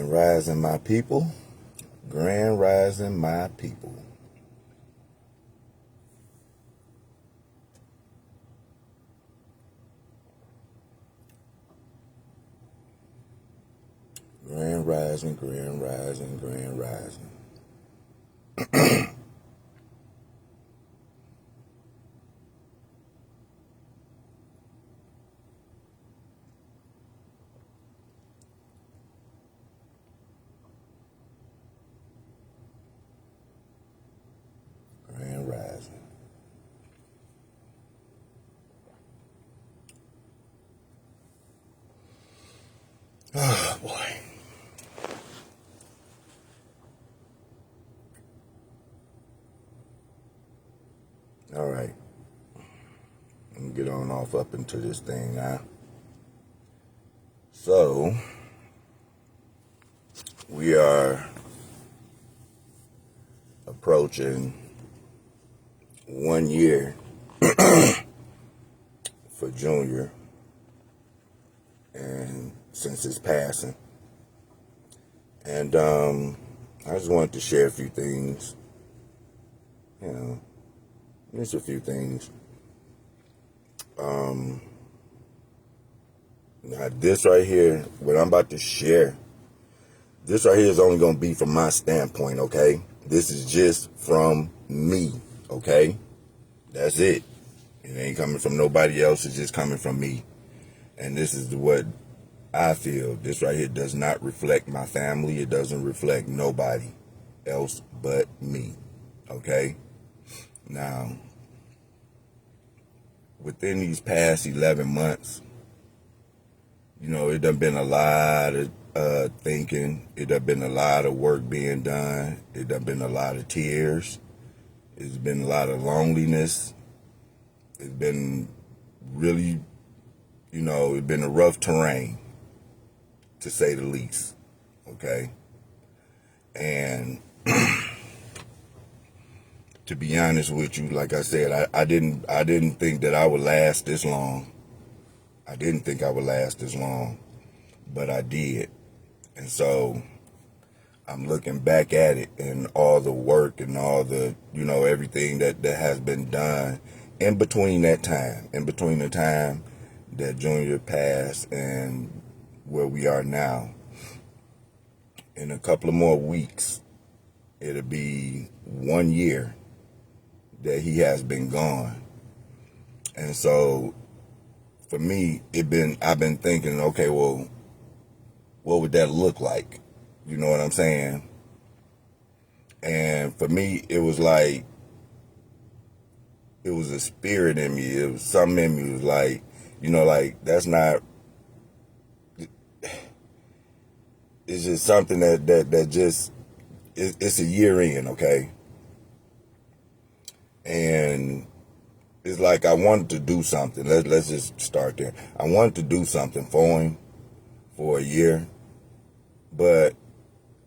Grand Rising, my people. Grand Rising, my people. Grand Rising, Grand Rising, Grand Rising. Grand Rising. Oh, boy. All right. Let me get on off up into this thing now. So, we are approaching 1 year for Junior, and since his passing. And I just wanted to share a few things, just a few things. Now this right here, what I'm about to share, this right here is only going to be from my standpoint, okay? This is just from me, okay? That's it. It ain't coming from nobody else. It's just coming from me. And this is what I feel. This right here does not reflect my family. It doesn't reflect nobody else but me, okay? Now, within these past 11 months, it done been a lot of thinking. It done been a lot of work being done. It done been a lot of tears. It's been a lot of loneliness. It's been really, it's been a rough terrain, to say the least, okay? And to be honest with you, like I said, I didn't think that I would last this long. I didn't think I would last this long, but I did. And so I'm looking back at it and all the work and all the, everything that has been done in between the time that Junior passed and where we are now. In a couple of more weeks, it'll be 1 year that he has been gone. And so for me, I've been thinking, okay, well, what would that look like? You know what I'm saying? And for me, it was like, it was a spirit in me. It was something in me. It was like, that's not, it's just something that just, it's a year in, okay? And it's like I wanted to do something. Let's just start there. I wanted to do something for him for a year, but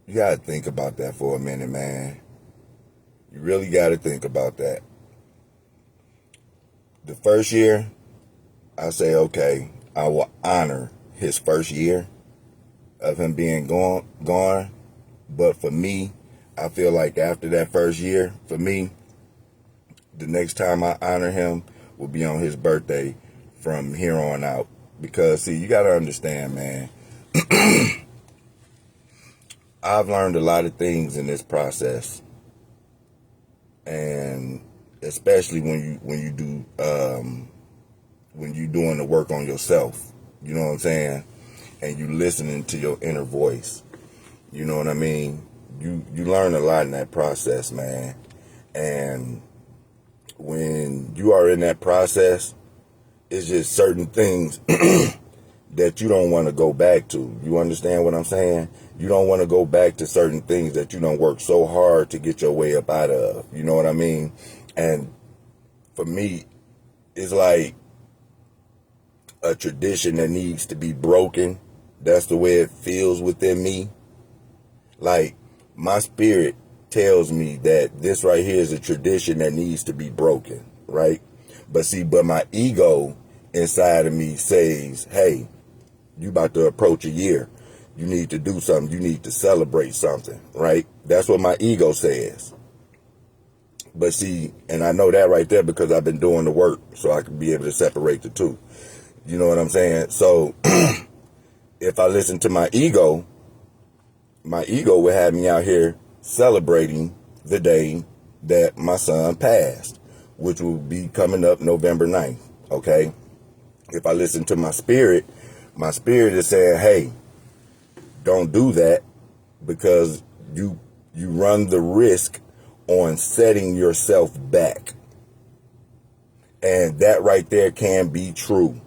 you got to think about that for a minute, man. You really got to think about that. The first year, I say, okay, I will honor his first year of him being gone. But for me, I feel like after that first year, for me, the next time I honor him will be on his birthday from here on out. Because, see, you got to understand, man, I've learned a lot of things in this process. And especially when you doing the work on yourself, you know what I'm saying? And you listening to your inner voice. You know what I mean? You learn a lot in that process, man. And when you are in that process, it's just certain things that you don't want to go back to. You understand what I'm saying? You don't want to go back to certain things that you don't work so hard to get your way up out of. You know what I mean? And for me, it's like a tradition that needs to be broken. That's the way it feels within me. Like, my spirit tells me that this right here is a tradition that needs to be broken, right? But my ego inside of me says, hey, you about to approach a year. You need to do something. You need to celebrate something, right? That's what my ego says. But see, and I know that right there because I've been doing the work so I can be able to separate the two. You know what I'm saying? So if I listen to my ego would have me out here celebrating the day that my son passed, which will be coming up November 9th. Okay? If I listen to my spirit is saying, hey, don't do that because you run the risk on setting yourself back. And that right there can be true.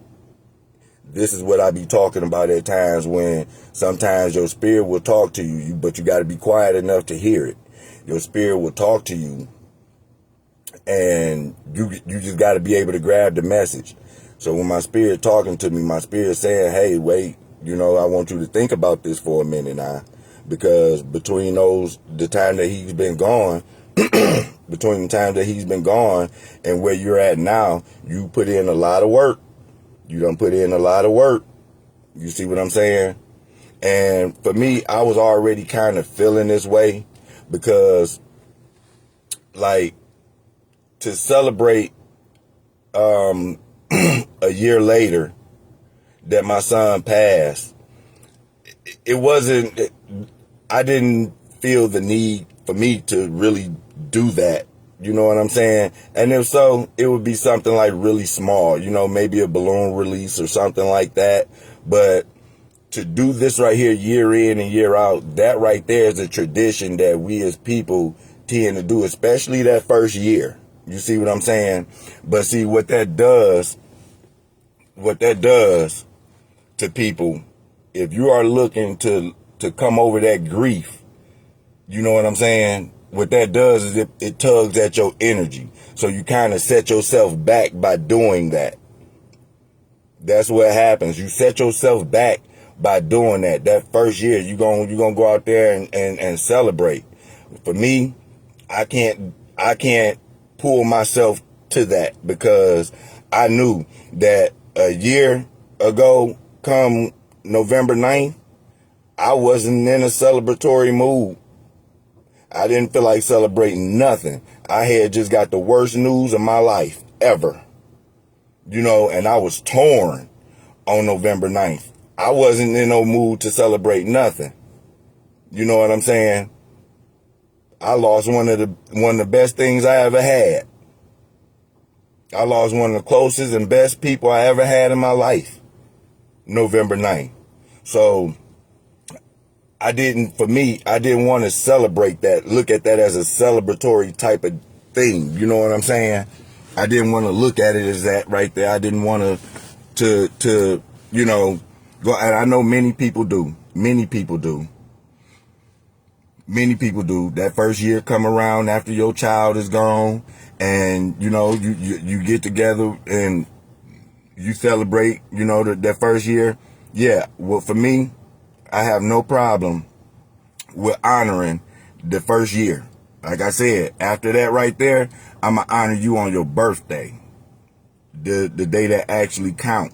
This is what I be talking about at times when sometimes your spirit will talk to you, but you got to be quiet enough to hear it. Your spirit will talk to you and you just got to be able to grab the message. So when my spirit talking to me, my spirit saying, hey, wait, I want you to think about this for a minute now, because between the time that he's been gone, between the time that he's been gone and where you're at now, you put in a lot of work. You done put in a lot of work. You see what I'm saying? And for me, I was already kind of feeling this way because, like, to celebrate a year later that my son passed, I didn't feel the need for me to really do that. You know what I'm saying? And if so, it would be something like really small, maybe a balloon release or something like that. But to do this right here year in and year out, that right there is a tradition that we as people tend to do, especially that first year. You see what I'm saying? But see what that does to people, if you are looking to come over that grief, you know what I'm saying? What that does is it tugs at your energy. So you kind of set yourself back by doing that. That's what happens. You set yourself back by doing that. That first year, you're gonna go out there and celebrate. For me, I can't pull myself to that because I knew that a year ago, come November 9th, I wasn't in a celebratory mood. I didn't feel like celebrating nothing. I had just got the worst news of my life ever. And I was torn on November 9th. I wasn't in no mood to celebrate nothing. You know what I'm saying? I lost one of the best things I ever had. I lost one of the closest and best people I ever had in my life. November 9th. So I didn't want to celebrate that, look at that as a celebratory type of thing. You know what I'm saying? I didn't want to look at it as that right there. I didn't want to go, and I know many people do. Many people do. That first year come around after your child is gone and, you get together and you celebrate, that first year. Yeah. Well, for me, I have no problem with honoring the first year. Like I said, after that right there, I'm going to honor you on your birthday. The day that actually count.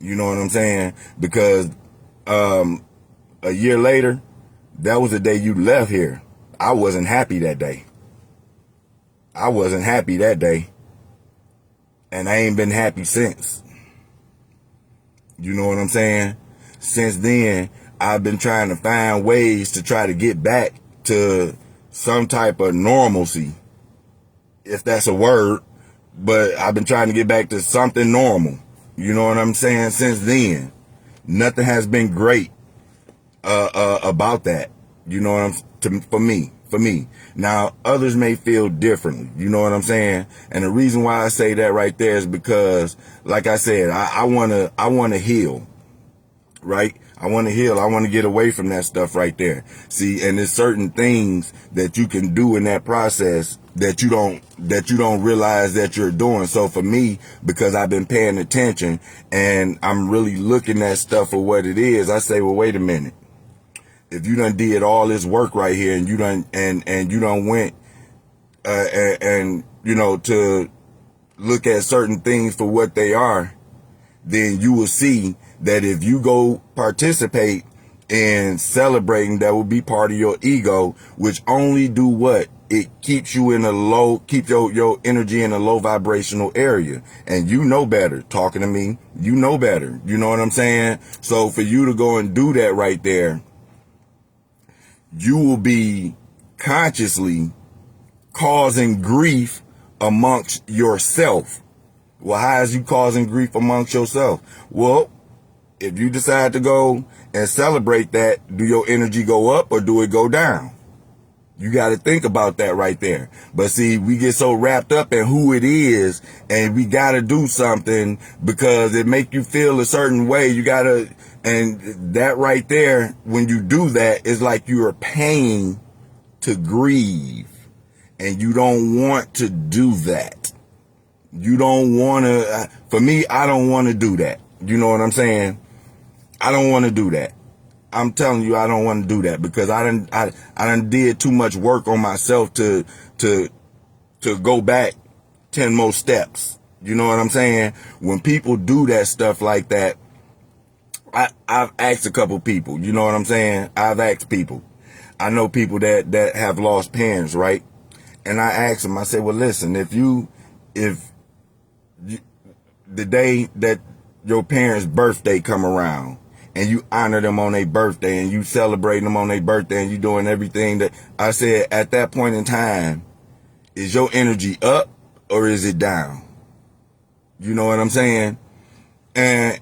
You know what I'm saying? Because a year later, that was the day you left here. I wasn't happy that day. And I ain't been happy since. You know what I'm saying? Since then, I've been trying to find ways to try to get back to some type of normalcy, if that's a word. But I've been trying to get back to something normal. You know what I'm saying? Since then, nothing has been great about that. You know what for me. Now, others may feel differently. You know what I'm saying? And the reason why I say that right there is because, like I said, I want to heal. Right? I want to heal. I want to get away from that stuff right there. See, and there's certain things that you can do in that process that you don't realize that you're doing. So for me, because I've been paying attention and I'm really looking at stuff for what it is, I say, well, wait a minute. If you done did all this work right here and you done went to look at certain things for what they are, then you will see that if you go participate and celebrating that will be part of your ego, which only do what? It keeps you in a low, keep your energy in a low vibrational area. And you know better. Talking to me, you know better. You know what I'm saying? So for you to go and do that right there, you will be consciously causing grief amongst yourself. Well, how is you causing grief amongst yourself? Well, if you decide to go and celebrate that, do your energy go up or do it go down? You got to think about that right there. But see, we get so wrapped up in who it is, and we got to do something because it make you feel a certain way. You got to, and that right there, when you do that, it's like you are paying to grieve, and you don't want to do that. You don't want to, for me, I don't want to do that. You know what I'm saying? I don't want to do that. I'm telling you, I don't want to do that because I done did too much work on myself to go back 10 more steps. You know what I'm saying? When people do that stuff like that, I've asked a couple people, you know what I'm saying? I've asked people. I know people that have lost parents, right? And I asked them, I said, well, listen, if the day that your parents' birthday come around, and you honor them on their birthday and you celebrate them on their birthday and you doing everything that I said at that point in time, is your energy up or is it down? You know what I'm saying? And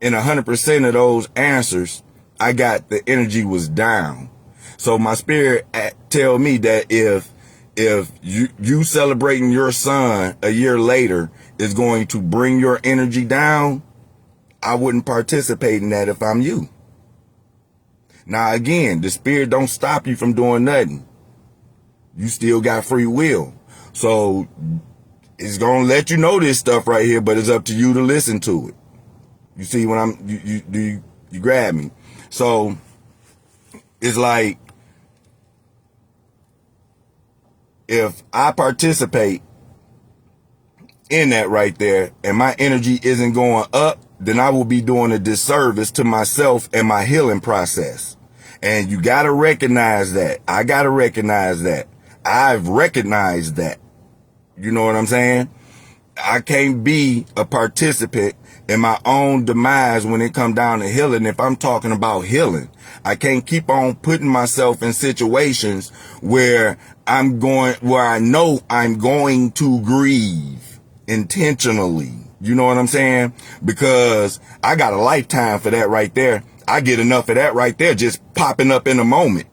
in 100% of those answers, I got the energy was down. So my spirit tell me that if you celebrating your son a year later is going to bring your energy down, I wouldn't participate in that if I'm you. Now, again, the spirit don't stop you from doing nothing. You still got free will. So it's going to let you know this stuff right here, but it's up to you to listen to it. You see when you grab me. So it's like, if I participate in that right there and my energy isn't going up, then I will be doing a disservice to myself and my healing process. And you got to recognize that. I got to recognize that. I've recognized that. You know what I'm saying? I can't be a participant in my own demise when it come down to healing. If I'm talking about healing, I can't keep on putting myself in situations where I know I'm going to grieve intentionally. You know what I'm saying? Because I got a lifetime for that right there. I get enough of that right there just popping up in a moment.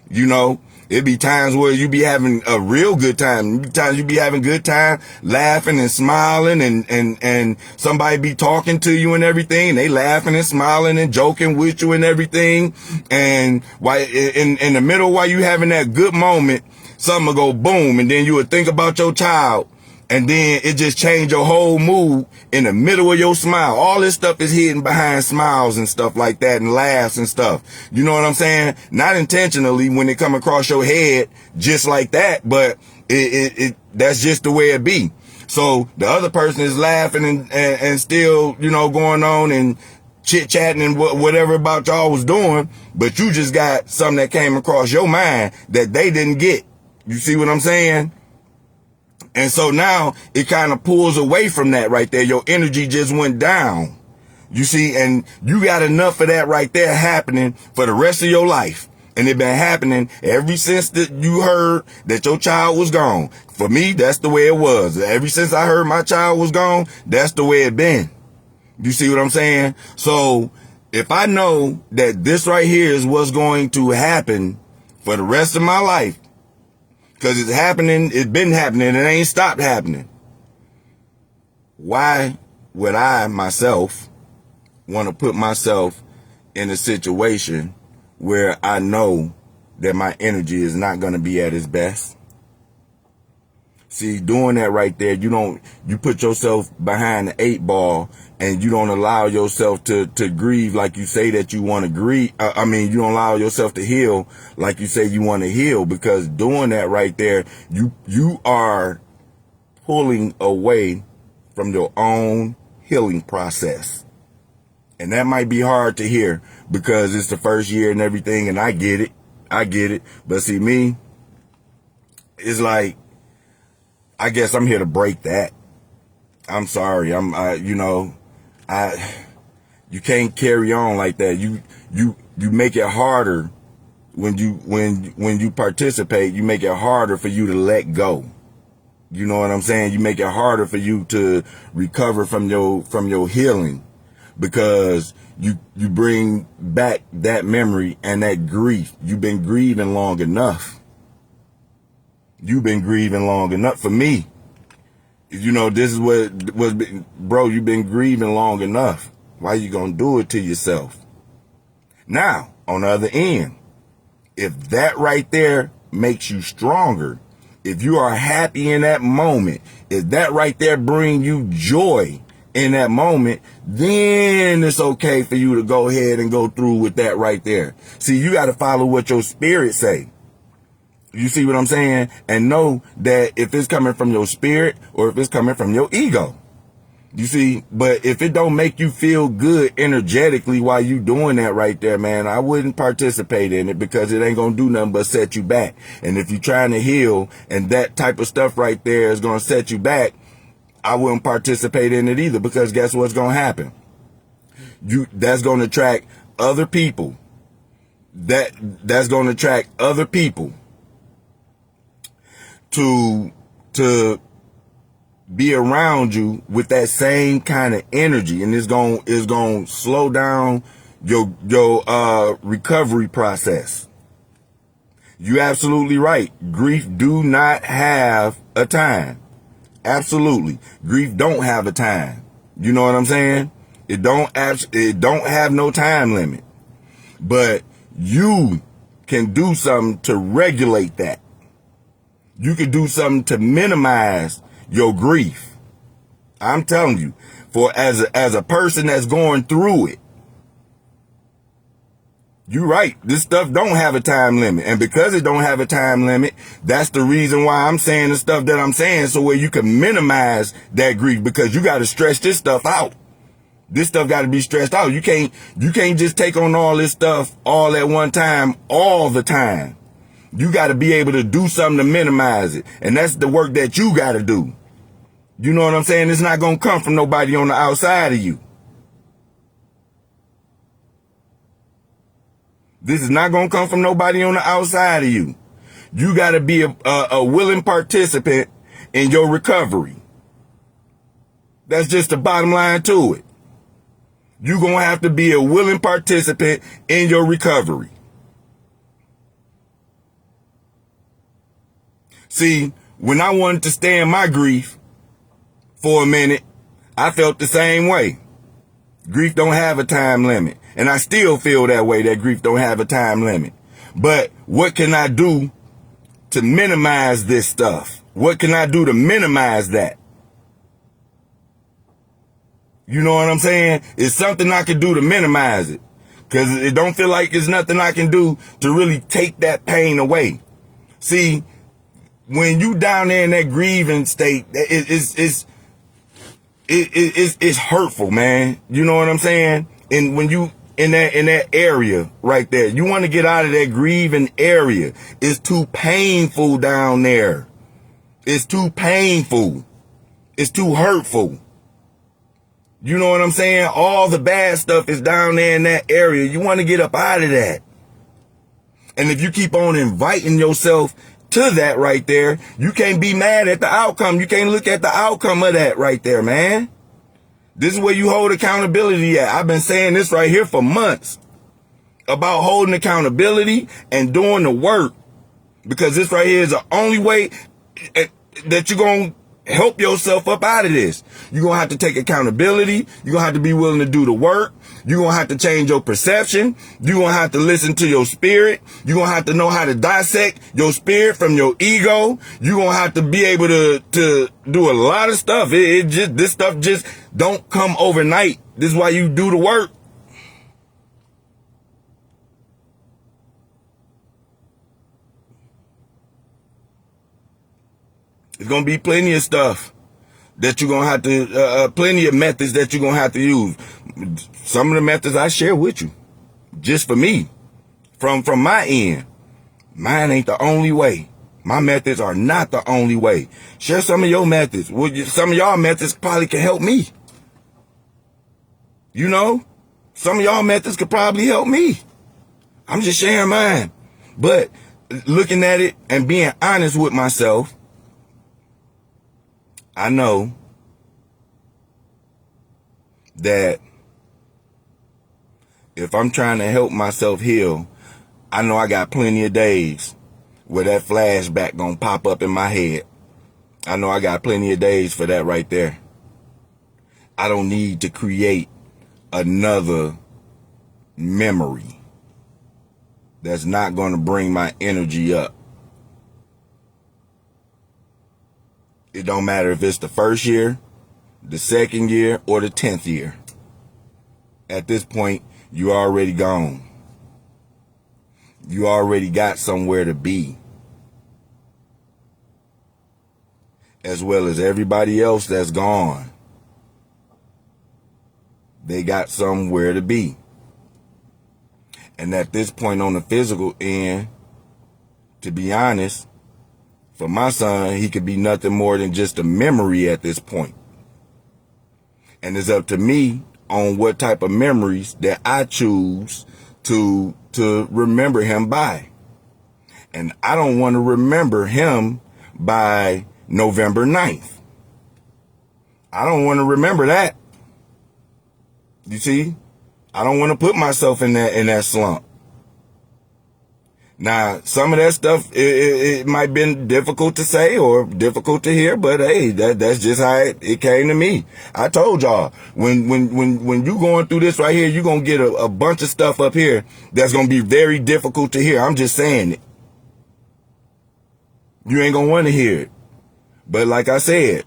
You know, it be times where you be having a real good time. Times you be having good time, laughing and smiling, and somebody be talking to you and everything. They laughing and smiling and joking with you and everything. And while in the middle, while you having that good moment, something will go boom, and then you would think about your child. And then it just changed your whole mood in the middle of your smile. All this stuff is hidden behind smiles and stuff like that and laughs and stuff. You know what I'm saying? Not intentionally when it come across your head just like that, but that's just the way it be. So the other person is laughing and still, you know, going on and chit-chatting and whatever about y'all was doing, but you just got something that came across your mind that they didn't get. You see what I'm saying? And so now it kind of pulls away from that right there. Your energy just went down. You see, and you got enough of that right there happening for the rest of your life. And it been happening ever since that you heard that your child was gone. For me, that's the way it was. Ever since I heard my child was gone, that's the way it been. You see what I'm saying? So if I know that this right here is what's going to happen for the rest of my life, because it's happening, it's been happening, it ain't stopped happening. Why would I myself want to put myself in a situation where I know that my energy is not going to be at its best? See, doing that right there, you put yourself behind the 8 ball and you don't allow yourself to grieve like you say that you want to grieve. You don't allow yourself to heal like you say you want to heal, because doing that right there, you are pulling away from your own healing process. And that might be hard to hear because it's the first year and everything, and I get it. I get it. But see, me, it's like, I guess I'm here to break that. I'm sorry. You can't carry on like that. You make it harder when you participate. You make it harder for you to let go. You know what I'm saying? You make it harder for you to recover from your healing, because you bring back that memory and that grief. You've been grieving long enough. You've been grieving long enough. For me, this is what was, bro, you've been grieving long enough. Why you gonna do it to yourself? Now, on the other end, if that right there makes you stronger, if you are happy in that moment, if that right there bring you joy in that moment, then it's okay for you to go ahead and go through with that right there. See, you got to follow what your spirit say. You see what I'm saying? And know that if it's coming from your spirit or if it's coming from your ego. You see, but if it don't make you feel good energetically while you doing that right there, man, I wouldn't participate in it, because it ain't gonna do nothing but set you back. And if you're trying to heal and that type of stuff right there is gonna set you back, I wouldn't participate in it either, because guess what's gonna happen? That's gonna attract other people. That's gonna attract other people to be around you with that same kind of energy, and it's going to slow down your recovery process. You absolutely right. Grief do not have a time. Absolutely. Grief don't have a time. You know what I'm saying? It don't have no time limit. But you can do something to regulate that. You can do something to minimize your grief. I'm telling you, for as a person that's going through it, you're right. This stuff don't have a time limit. And because it don't have a time limit, that's the reason why I'm saying the stuff that I'm saying, so where you can minimize that grief, because you got to stretch this stuff out. This stuff got to be stretched out. You can't just take on all this stuff all at one time, all the time. You got to be able to do something to minimize it. And that's the work that you got to do. You know what I'm saying? It's not going to come from nobody on the outside of you. This is not going to come from nobody on the outside of you. You got to be a willing participant in your recovery. That's just the bottom line to it. You're going to have to be a willing participant in your recovery. See, when I wanted to stay in my grief for a minute, I felt the same way. Grief don't have a time limit. And I still feel that way, that grief don't have a time limit. But what can I do to minimize this stuff? What can I do to minimize that? You know what I'm saying? It's something I can do to minimize it. Because it don't feel like there's nothing I can do to really take that pain away. See, when you down there in that grieving state, it's hurtful, man. You know what I'm saying? And when you in that area right there, you want to get out of that grieving area. It's too painful down there. It's too painful. It's too hurtful. You know what I'm saying? All the bad stuff is down there in that area. You want to get up out of that. And if you keep on inviting yourself to that right there, you can't be mad at the outcome. You can't look at the outcome of that right there, man. This is where you hold accountability at. I've been saying this right here for months about holding accountability and doing the work, because this right here is the only way that you're going to help yourself up out of this. You're going to have to take accountability. You're going to have to be willing to do the work. You're going to have to change your perception. You're going to have to listen to your spirit. You're going to have to know how to dissect your spirit from your ego. You're going to have to be able to do a lot of stuff. This stuff just don't come overnight. This is why you do the work. There's going to be plenty of stuff that you're going to have to, plenty of methods that you're going to have to use. Some of the methods I share with you, just for me, from my end. Mine ain't the only way. My methods are not the only way. Share some of your methods. Some of y'all methods probably can help me. You know, some of y'all methods could probably help me. I'm just sharing mine. But looking at it and being honest with myself, I know that if I'm trying to help myself heal, I know I got plenty of days where that flashback gonna pop up in my head. I know I got plenty of days for that right there. I don't need to create another memory that's not going to bring my energy up. It don't matter if it's the first year, the second year, or the 10th year. At this point, you already gone. You already got somewhere to be. As well as everybody else that's gone. They got somewhere to be. And at this point on the physical end, to be honest, for my son, he could be nothing more than just a memory at this point. And it's up to me on what type of memories that I choose to remember him by. And I don't want to remember him by November 9th. I don't want to remember that. You see? I don't want to put myself in that slump. Now, some of that stuff, it might be difficult to say or difficult to hear, but hey, that's just how it came to me. I told y'all, when you going through this right here, you're going to get a bunch of stuff up here that's going to be very difficult to hear. I'm just saying it. You ain't going to want to hear it. But like I said,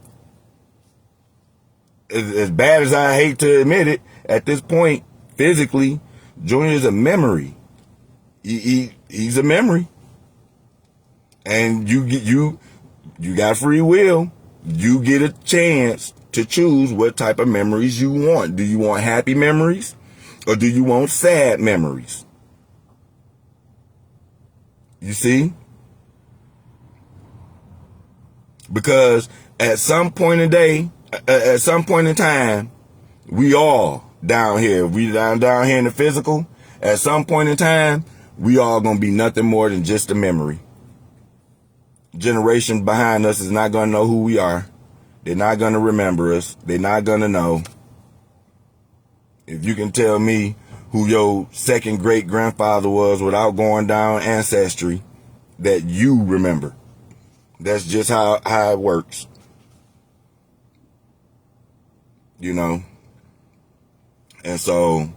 as bad as I hate to admit it, at this point, physically, Junior's a memory. He's a memory. And you got free will. You get a chance to choose what type of memories you want. Do you want happy memories or do you want sad memories? You see? Because at some point in time, we all down here, we down here in the physical, at some point in time, we all gonna be nothing more than just a memory. Generations behind us is not gonna know who we are. They're not gonna remember us. They're not gonna know. If you can tell me who your second great grandfather was without going down ancestry, that you remember. That's just how it works. You know? And so,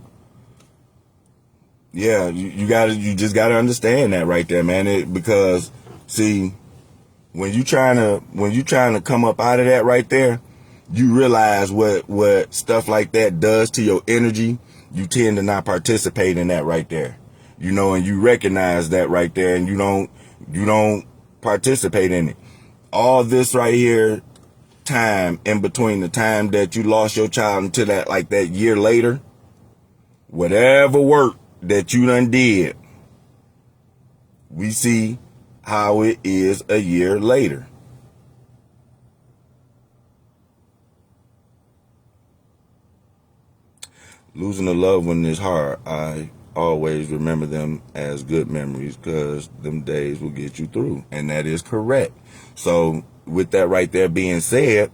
yeah, you just gotta understand that right there, man. Because see, when you trying to come up out of that right there, you realize what stuff like that does to your energy. You tend to not participate in that right there, you know, and you recognize that right there, and you don't participate in it. All this right here, time in between the time that you lost your child until that year later, whatever work that you done did, we see how it is a year later. Losing a loved one is hard. I always remember them as good memories because them days will get you through. And that is correct. So with that right there being said,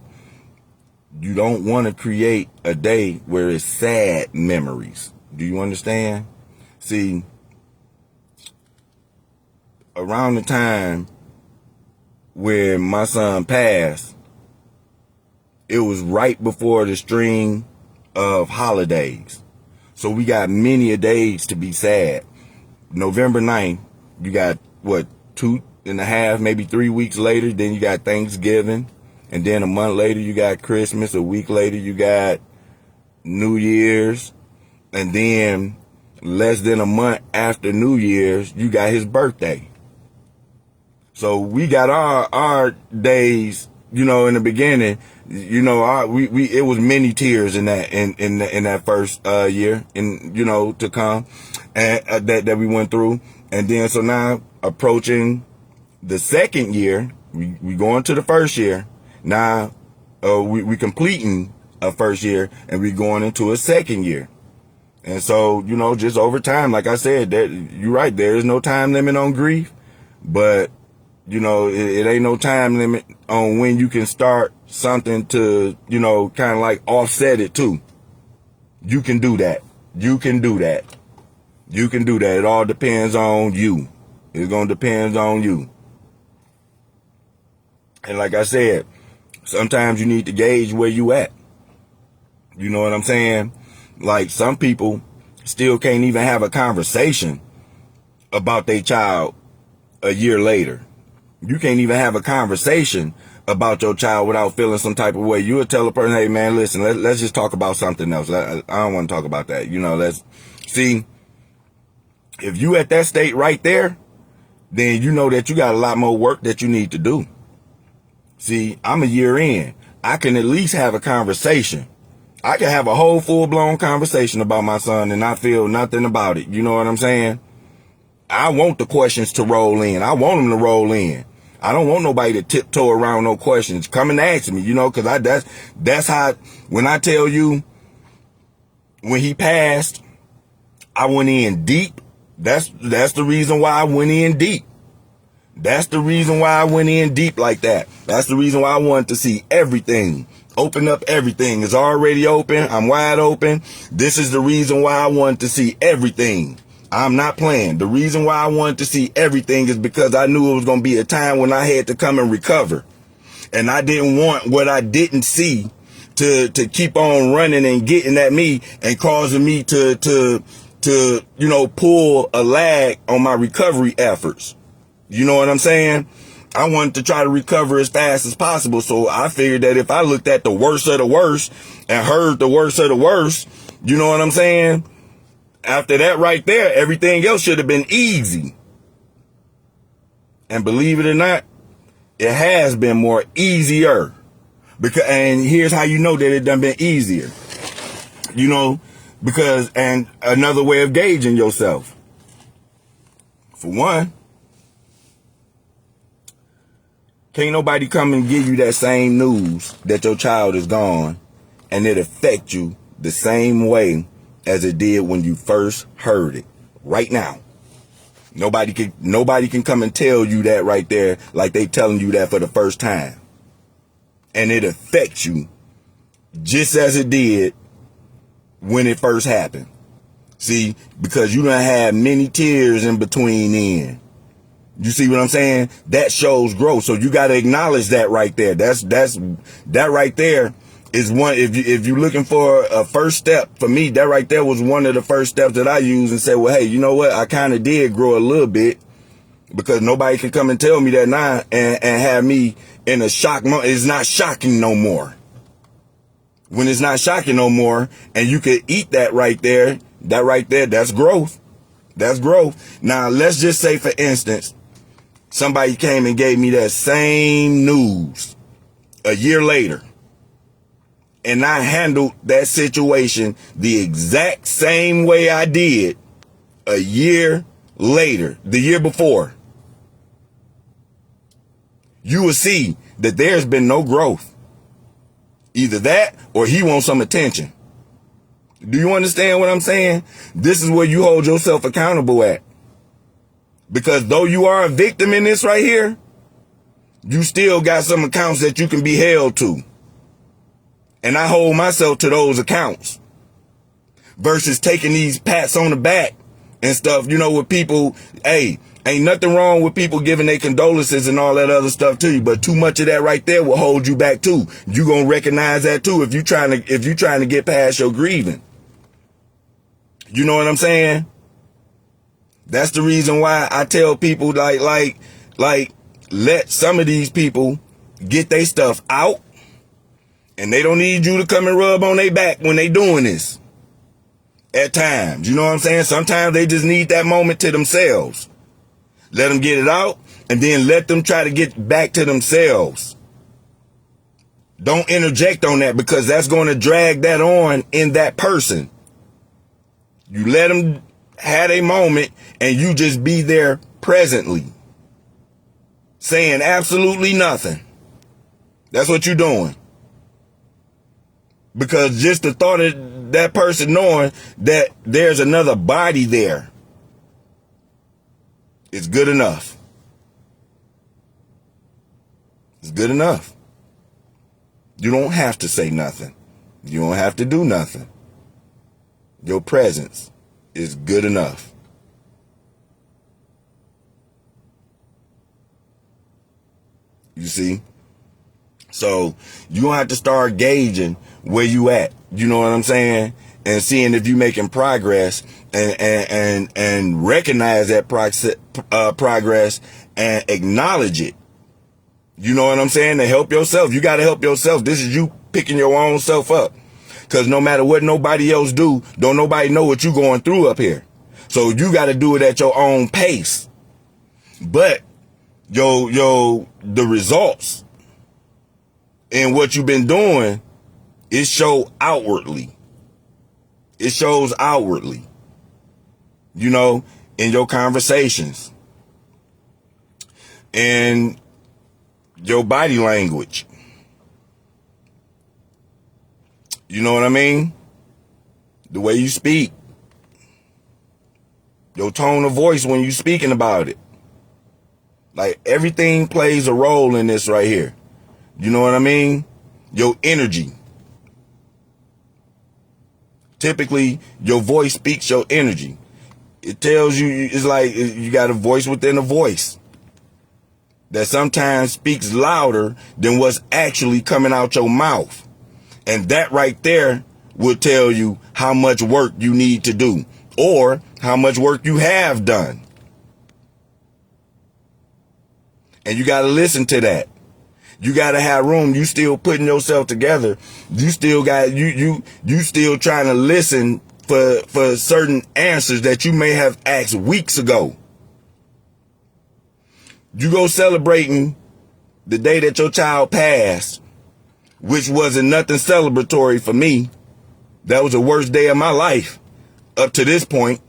you don't want to create a day where it's sad memories. Do you understand? See, around the time when my son passed, it was right before the string of holidays. So we got many a days to be sad. November 9th, you got, 2.5, maybe 3 weeks later, then you got Thanksgiving. And then a month later, you got Christmas. A week later, you got New Year's. And then less than a month after New Year's, you got his birthday. So we got our days in the beginning, it was many tears in that first year, to come, and that we went through. And then so now approaching the second year, we going to the first year. Now we completing a first year, and we going into a second year. And so, just over time, like I said, that you're right, there is no time limit on grief, but it ain't no time limit on when you can start something to, kind of like offset it too. You can do that. You can do that. You can do that. It all depends on you. It's going to depend on you. And like I said, sometimes you need to gauge where you at. You know what I'm saying? Like, some people still can't even have a conversation about their child a year later. You can't even have a conversation about your child without feeling some type of way. You would tell a person, hey man, listen, let's just talk about something else. I don't want to talk about that. Let's see, if you at that state right there, then you know that you got a lot more work that you need to do. See, I'm a year in. I can at least have a conversation. I can have a whole full-blown conversation about my son and not feel nothing about it. You know what I'm saying? I want the questions to roll in. I want them to roll in. I don't want nobody to tiptoe around no questions. Come and ask me, because that's how, when I tell you, when he passed, I went in deep. That's the reason why I went in deep. That's the reason why I went in deep like that. That's the reason why I wanted to see everything. Open up everything. It's already open. I'm wide open. This is the reason why I wanted to see everything. I'm not playing. The reason why I wanted to see everything is because I knew it was going to be a time when I had to come and recover. And I didn't want what I didn't see to keep on running and getting at me and causing me to pull a lag on my recovery efforts. You know what I'm saying? I wanted to try to recover as fast as possible. So I figured that if I looked at the worst of the worst and heard the worst of the worst, you know what I'm saying? After that right there, everything else should have been easy. And believe it or not, it has been more easier. And here's how you know that it done been easier. Because, and another way of gauging yourself. For one, can't nobody come and give you that same news that your child is gone and it affect you the same way as it did when you first heard it. Right now. Nobody can come and tell you that right there like they telling you that for the first time. And it affects you just as it did when it first happened. See, because you done had many tears in between then. You see what I'm saying? That shows growth. So you got to acknowledge that right there. That right there is one. If you're looking for a first step, for me, that right there was one of the first steps that I used and said, well, hey, you know what? I kind of did grow a little bit, because nobody can come and tell me that now and have me in a shock moment. It's not shocking no more. When it's not shocking no more and you could eat that right there, that's growth. That's growth. Now, let's just say, for instance, somebody came and gave me that same news a year later, and I handled that situation the exact same way I did a year later, the year before. You will see that there's been no growth. Either that or he wants some attention. Do you understand what I'm saying? This is where you hold yourself accountable at. Because though you are a victim in this right here, you still got some accounts that you can be held to. And I hold myself to those accounts. Versus taking these pats on the back and stuff, with people. Hey, ain't nothing wrong with people giving their condolences and all that other stuff to you. But too much of that right there will hold you back too. You gonna recognize that too if you trying to get past your grieving. You know what I'm saying? That's the reason why I tell people like let some of these people get their stuff out, and they don't need you to come and rub on their back when they doing this. At times, you know what I'm saying? Sometimes they just need that moment to themselves. Let them get it out, and then let them try to get back to themselves. Don't interject on that, because that's going to drag that on in that person. You let them have a moment and you just be there presently, saying absolutely nothing. That's what you're doing. Because just the thought of that person knowing that there's another body there is good enough. It's good enough. You don't have to say nothing. You don't have to do nothing. Your presence is good enough. You see? So you don't have to start gauging where you at. You know what I'm saying? And seeing if you're making progress, and recognize that progress and acknowledge it. You know what I'm saying? To help yourself. You got to help yourself. This is you picking your own self up. Because no matter what nobody else do, don't nobody know what you're going through up here. So you got to do it at your own pace. But the results in what you've been doing, it show outwardly. It shows outwardly. You know, in your conversations. And your body language. You know what I mean? The way you speak. Your tone of voice when you speaking about it. Like, everything plays a role in this right here. You know what I mean? Your energy. Typically, your voice speaks your energy. It tells you, it's like you got a voice within a voice that sometimes speaks louder than what's actually coming out your mouth. And that right there will tell you how much work you need to do, or how much work you have done. And you got to listen to that. You got to have room. You still putting yourself together. You still got, you still trying to listen for certain answers that you may have asked weeks ago. You go celebrating the day that your child passed, which wasn't nothing celebratory for me. That was the worst day of my life up to this point.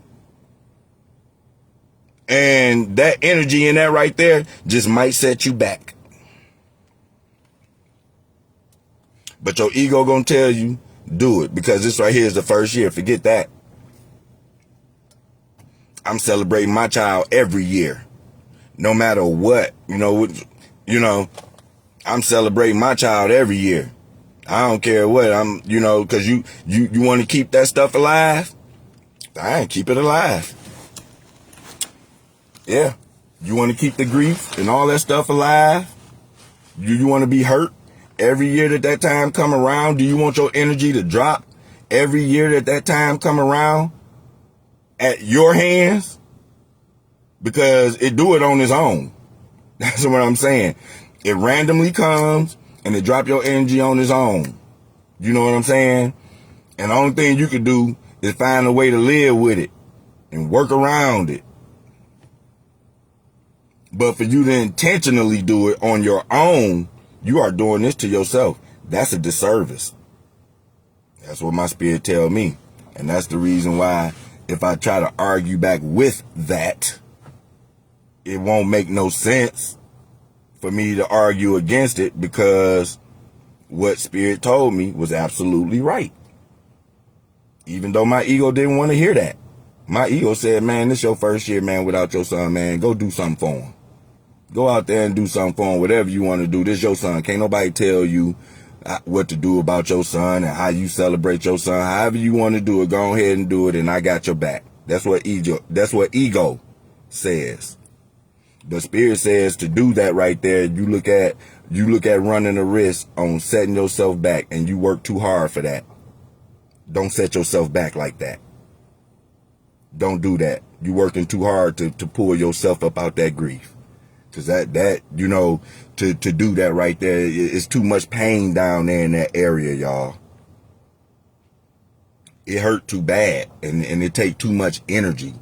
And that energy in that right there just might set you back. But your ego gonna tell you, do it, because this right here is the first year. Forget that. I'm celebrating my child every year. No matter what, you know, I'm celebrating my child every year. I don't care what because you want to keep that stuff alive. I keep it alive. Yeah. You want to keep the grief and all that stuff alive. You want to be hurt every year that time come around. Do you want your energy to drop every year that time come around at your hands? Because it do it on its own. That's what I'm saying. It randomly comes and it drop your energy on its own. You know what I'm saying? And the only thing you can do is find a way to live with it and work around it. But for you to intentionally do it on your own, you are doing this to yourself. That's a disservice. That's what my spirit tell me. And that's the reason why if I try to argue back with that, it won't make no sense for me to argue against it, because what spirit told me was absolutely right. Even though my ego didn't want to hear that. My ego said, man, this your first year, man, without your son, man. Go do something for him. Go out there and do something for him. Whatever you want to do. This your son. Can't nobody tell you what to do about your son and how you celebrate your son. However you want to do it, go ahead and do it, and I got your back. That's what ego says. The spirit says to do that right there. You look at running a risk on setting yourself back, and you work too hard for that. Don't set yourself back like that. Don't do that. You working too hard to pull yourself up out that grief. Cause that to do that right there, it's too much pain down there in that area, y'all. It hurt too bad, and it take too much energy.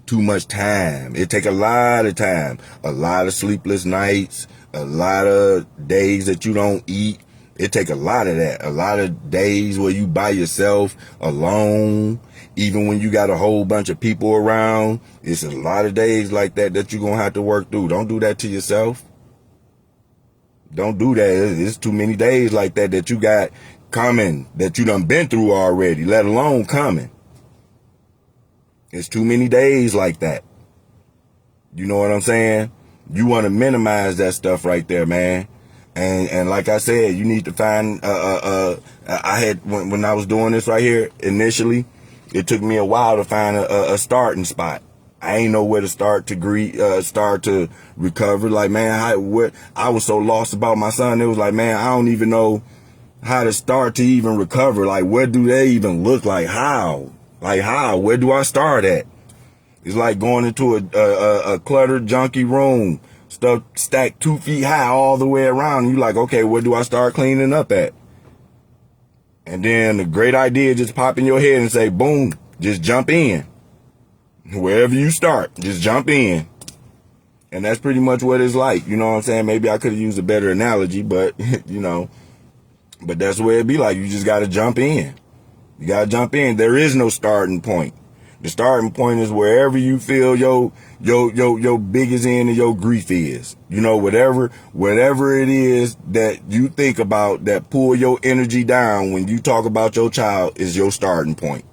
Too much time. It take a lot of time, a lot of sleepless nights, a lot of days that you don't eat, It take a lot of that. A lot of days where you by yourself, alone, even when you got a whole bunch of people around. It's a lot of days like that that you're going to have to work through. Don't do that to yourself. Don't do that. It's too many days like that that you got coming, that you done been through already, let alone coming. It's too many days like that. You know what I'm saying? You want to minimize that stuff right there, man. And like I said, you need to find, I had, when I was doing this right here initially, it took me a while to find a starting spot. I ain't know where to start to recover. Like, man, I was so lost about my son. It was like, man, I don't even know how to start to even recover. Like, where do they even look? Like, how? Where do I start at? It's like going into a cluttered, junky room, stuff stacked 2 feet high all the way around. You like, okay, where do I start cleaning up at? And then the great idea just pop in your head and say, boom, just jump in. Wherever you start, just jump in. And that's pretty much what it's like. You know what I'm saying? Maybe I could have used a better analogy, but, you know, but that's where it be like. You just got to jump in. You got to jump in. There is no starting point. The starting point is wherever you feel your biggest end of your grief is. You know, whatever it is that you think about that pull your energy down when you talk about your child is your starting point.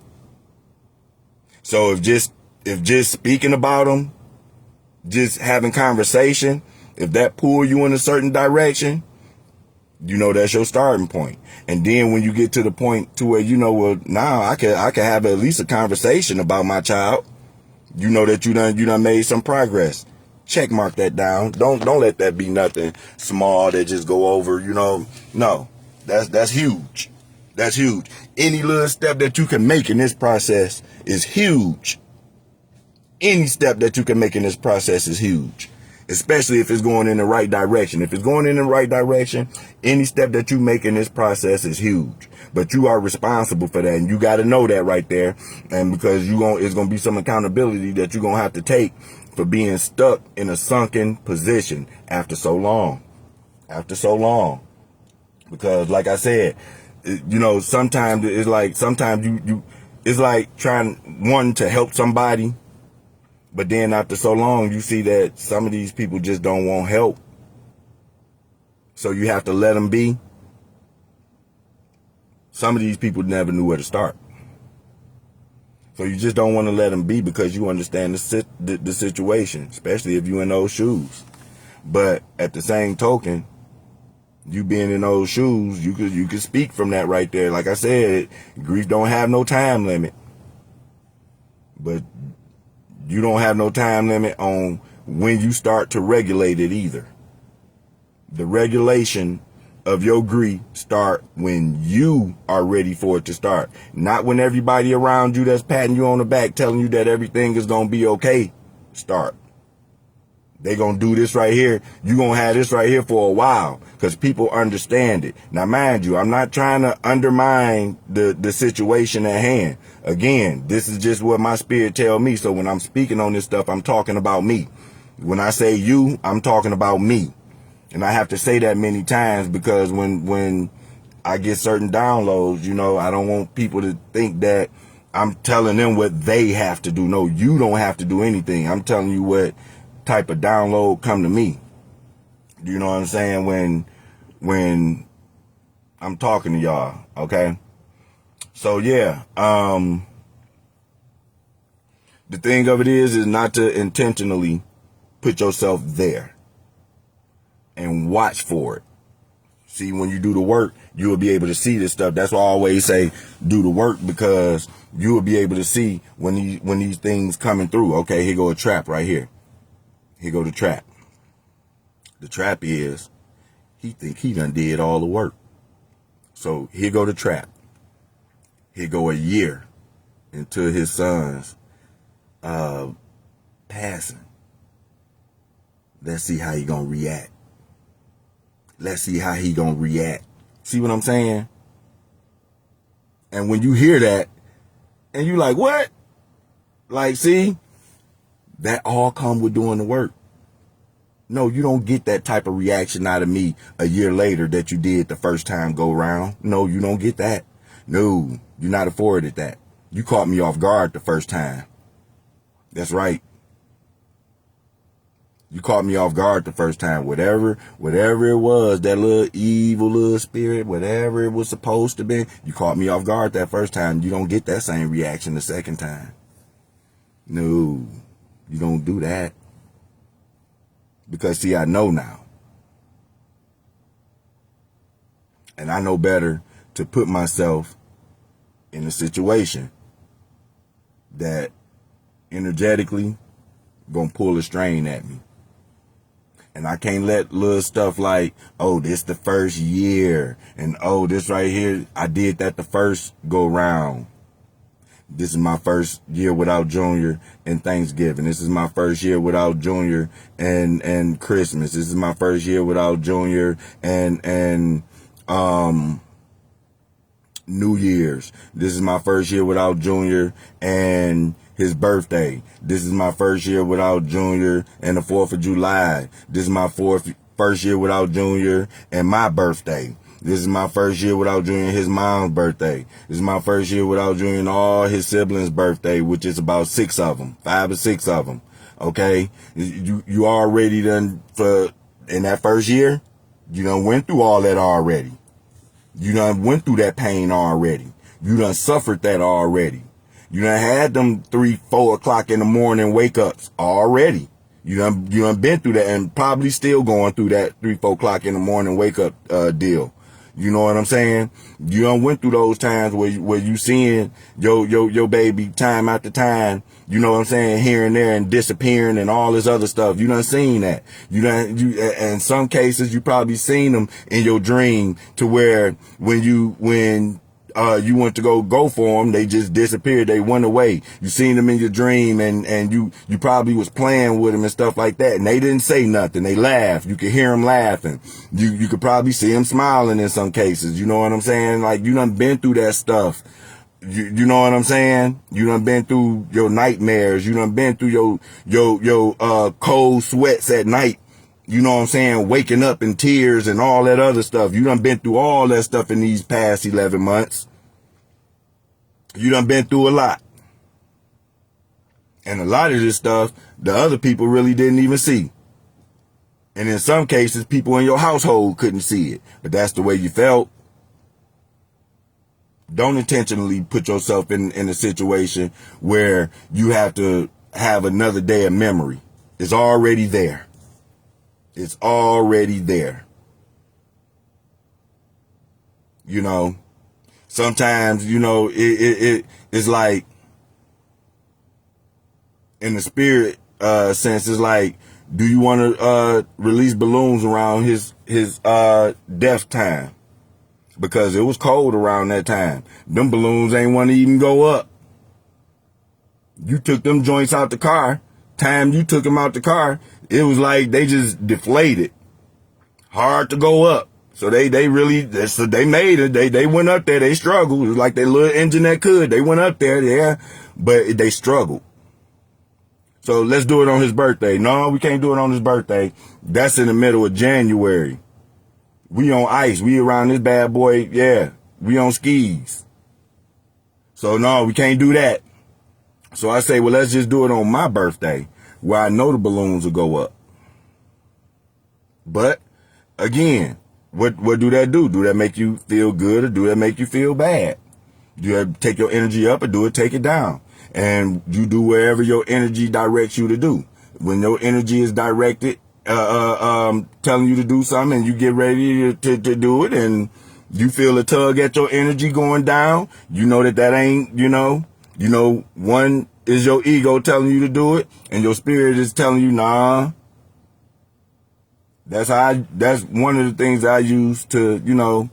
So if just speaking about them, just having conversation, if that pull you in a certain direction, you know, that's your starting point. And then when you get to the point to where, you know, well, now I can have at least a conversation about my child. You know that you done made some progress. Check mark that down. Don't let that be nothing small that just go over, you know. No, that's huge. That's huge. Any little step that you can make in this process is huge. Any step that you can make in this process is huge. Especially if it's going in the right direction. If it's going in the right direction, any step that you make in this process is huge. But you are responsible for that, and you got to know that right there. And because it's going to be some accountability that you're going to have to take for being stuck in a sunken position after so long. Because like I said, you know, sometimes it's like, it's like wanting to help somebody. But then after so long, you see that some of these people just don't want help. So you have to let them be. Some of these people never knew where to start. So you just don't want to let them be because you understand the situation, especially if you're in those shoes. But at the same token, you being in those shoes, you could speak from that right there. Like I said, grief don't have no time limit. But you don't have no time limit on when you start to regulate it either. The regulation of your grief start when you are ready for it to start. Not when everybody around you that's patting you on the back telling you that everything is going to be okay start. They going to do this right here. You going to have this right here for a while because people understand it. Now, mind you, I'm not trying to undermine the situation at hand. Again, this is just what my spirit tell me. So when I'm speaking on this stuff, I'm talking about me. When I say you, I'm talking about me. And I have to say that many times because when I get certain downloads, you know, I don't want people to think that I'm telling them what they have to do. No, you don't have to do anything. I'm telling you what type of download come to me. You know what I'm saying? When I'm talking to y'all, okay? So yeah, the thing of it is not to intentionally put yourself there and watch for it. See, when you do the work, you will be able to see this stuff. That's why I always say do the work, because you will be able to see when these things coming through. Okay, here go a trap right here. Here go the trap. The trap is he think he done did all the work. So here go the trap. Here go a year into his son's passing. Let's see how he gonna react. Let's see how he gonna react. See what I'm saying? And when you hear that, and you like, what? Like, see? That all come with doing the work. No, you don't get that type of reaction out of me a year later that you did the first time go round. No, you don't get that. No, you're not afforded that. You caught me off guard the first time. That's right. You caught me off guard the first time. Whatever it was, that little evil little spirit, whatever it was supposed to be, you caught me off guard that first time. You don't get that same reaction the second time. No, you don't do that. Because see, I know now. And I know better to put myself in a situation that energetically gonna pull a strain at me. And I can't let little stuff like, oh, this the first year. And oh, this right here, I did that the first go round. This is my first year without Junior and Thanksgiving. This is my first year without Junior and Christmas. This is my first year without Junior and New Year's. This is my first year without Junior and his birthday. This is my first year without Junior and the 4th of July. This is my first year without Junior and my birthday. This is my first year without Junior and his mom's birthday. This is my first year without Junior and all his siblings' birthday, which is about 6 of them, 5 or 6 of them. Okay? You already done in that first year, you done went through all that already. You done went through that pain already. You done suffered that already. You done had them 3, 4 o'clock in the morning wake ups already. You done been through that and probably still going through that 3, 4 o'clock in the morning wake up deal. You know what I'm saying? You done went through those times where you seeing your baby time after time, you know what I'm saying, here and there and disappearing and all this other stuff. You done seen that. In some cases you probably seen them in your dream to where when you went to go for them, they just disappeared. They went away. You seen them in your dream and you probably was playing with them and stuff like that. And they didn't say nothing. They laughed. You could hear them laughing. You could probably see them smiling in some cases. You know what I'm saying? Like, you done been through that stuff. You know what I'm saying? You done been through your nightmares. You done been through your cold sweats at night. You know what I'm saying? Waking up in tears and all that other stuff. You done been through all that stuff in these past 11 months. You done been through a lot. And a lot of this stuff, the other people really didn't even see. And in some cases, people in your household couldn't see it. But that's the way you felt. Don't intentionally put yourself in a situation where you have to have another day of memory. It's already there. It's already there. You know, sometimes, you know, it's like, in the spirit sense, it's like, do you want to release balloons around his death time? Because it was cold around that time. Them balloons ain't want to even go up. You took them joints out the car. Time you took them out the car, it was like they just deflated. Hard to go up. So they made it. They went up there. They struggled. It was like that little engine that could. They went up there, yeah, but they struggled. So let's do it on his birthday. No, we can't do it on his birthday. That's in the middle of January. We on ice. We around this bad boy. Yeah, we on skis. So no, we can't do that. So I say, well, let's just do it on my birthday where I know the balloons will go up. But again, what do that do? Do that make you feel good or do that make you feel bad? Do that take your energy up or do it take it down? And you do wherever your energy directs you to do. When your energy is directed, telling you to do something and you get ready to do it and you feel a tug at your energy going down, you know that ain't, you know, one is your ego telling you to do it and your spirit is telling you, nah. That's one of the things I use to, you know,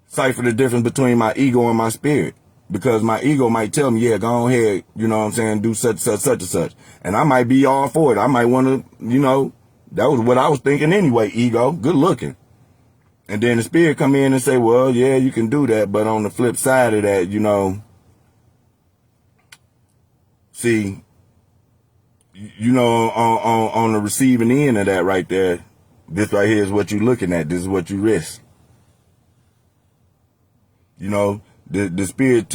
cipher the difference between my ego and my spirit. Because my ego might tell me, yeah, go ahead, you know what I'm saying, do such and such. And I might be all for it. I might want to, you know, that was what I was thinking anyway, ego, good looking. And then the spirit come in and say, well, yeah, you can do that. But on the flip side of that, you know, see, you know, on the receiving end of that right there, this right here is what you're looking at. This is what you risk. You know, the spirit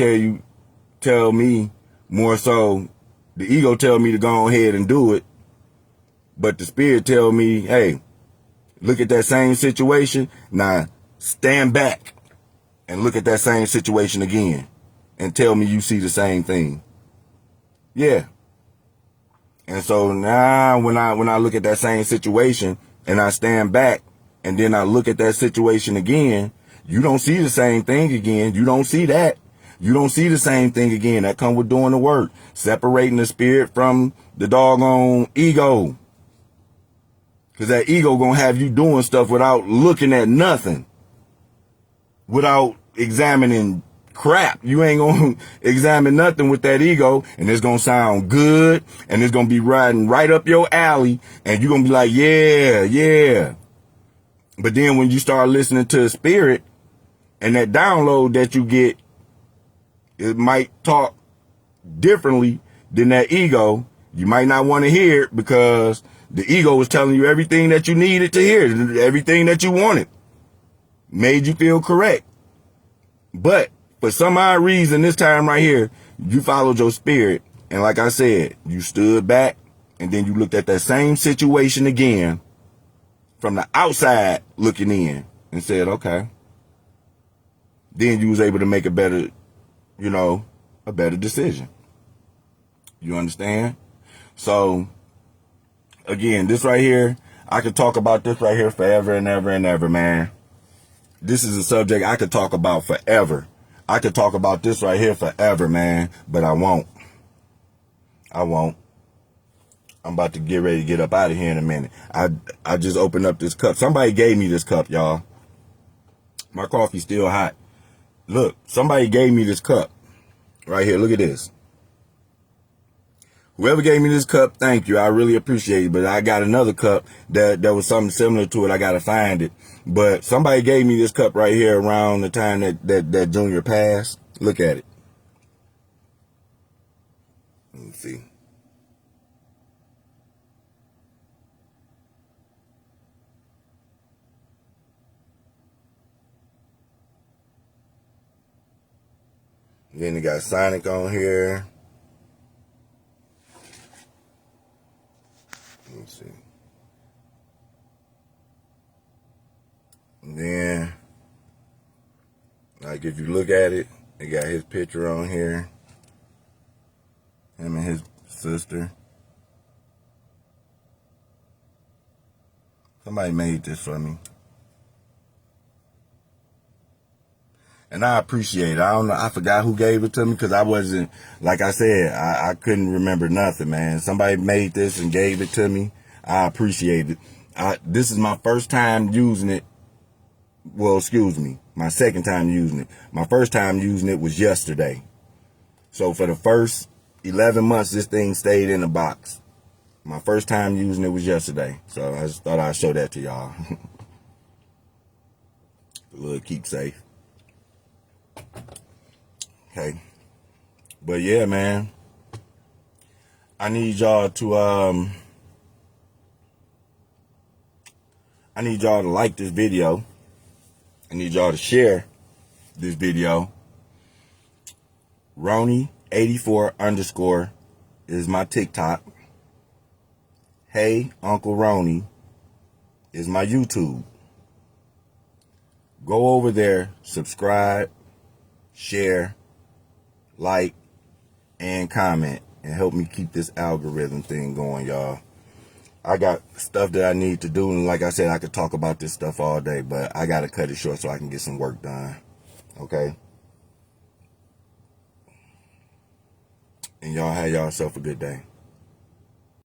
tell me more so, the ego tell me to go ahead and do it. But the spirit tell me, hey, look at that same situation. Now stand back and look at that same situation again and tell me you see the same thing. Yeah. And so now when I look at that same situation and I stand back and then I look at that situation again, you don't see the same thing again. You don't see that. You don't see the same thing again. That come with doing the work, separating the spirit from the doggone ego. Because that ego going to have you doing stuff without looking at nothing, without examining crap. You ain't going to examine nothing with that ego, and it's going to sound good, and it's going to be riding right up your alley, and you're going to be like, yeah, yeah. But then when you start listening to the spirit, and that download that you get, it might talk differently than that ego. You might not want to hear it because the ego was telling you everything that you needed to hear, everything that you wanted, made you feel correct. But for some odd reason, this time right here, you followed your spirit. And like I said, you stood back and then you looked at that same situation again from the outside looking in and said, okay. Then you was able to make a better, a better decision. You understand? So again, this right here, I could talk about this right here forever and ever and ever, man. This is a subject I could talk about forever. I could talk about this right here forever, man, but I won't. I'm about to get ready to get up out of here in a minute. I just opened up this cup. Somebody gave me this cup, y'all. My coffee's still hot. Look, somebody gave me this cup right here. Look at this. Whoever gave me this cup, thank you. I really appreciate it. But I got another cup that was something similar to it. I got to find it. But somebody gave me this cup right here around the time that Junior passed. Look at it. Let me see. Then you got Sonic on here. Let me see. And then, like, if you look at it, it got his picture on here. Him and his sister. Somebody made this for me. And I appreciate it. I don't know. I forgot who gave it to me because I wasn't, like I said, I couldn't remember nothing, man. Somebody made this and gave it to me. I appreciate it. This is my first time using it. Well, excuse me. My second time using it. My first time using it was yesterday. So for the first 11 months, this thing stayed in the box. My first time using it was yesterday. So I just thought I'd show that to y'all. A little keepsake. Okay. But yeah, man. I need y'all to like this video. I need y'all to share this video. Roni84_ is my TikTok. Hey Uncle Roni is my YouTube. Go over there, subscribe, share, like, and comment, and help me keep this algorithm thing going, y'all. I got stuff that I need to do, and like I said, I could talk about this stuff all day, but I got to cut it short so I can get some work done, okay? And y'all have yourself a good day.